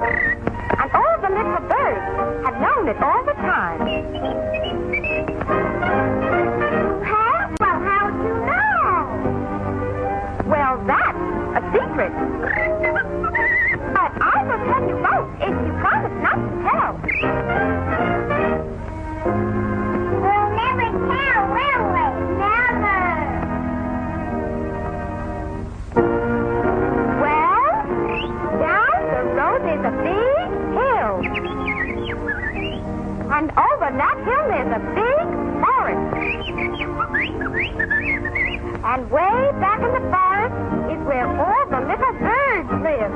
And all the little birds had known it all the time. Huh? Well, how'd you know? Well, that's a secret. But I will tell you both if you promise not to tell. We'll never tell, will we? Never. Well, down the road is a big hill. And over that hill is a big forest. And way back in the forest is where all the little birds live.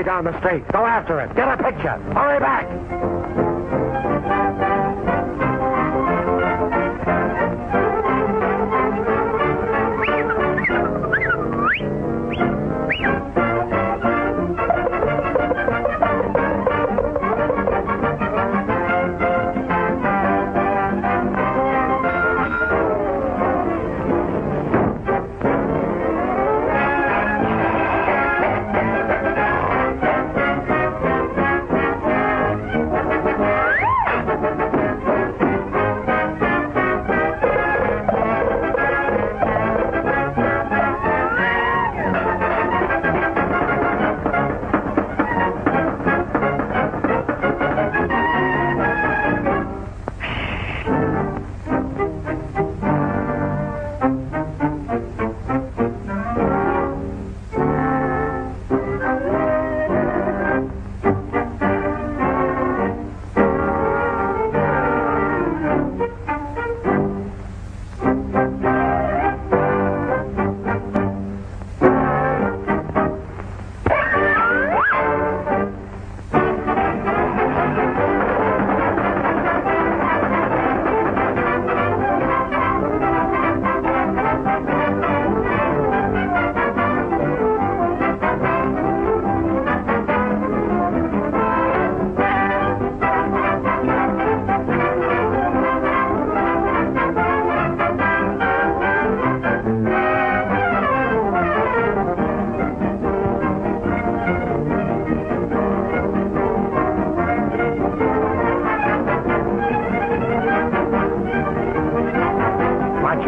Down the street. Go after it. Get a picture. Hurry back.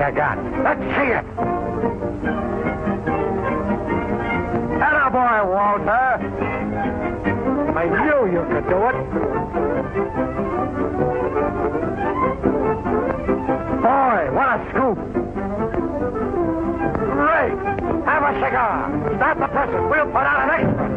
you got? Let's see it. Attaboy, Walter. I knew you could do it. Boy, what a scoop. Great. Have a cigar. Start the presses. We'll put out an extra.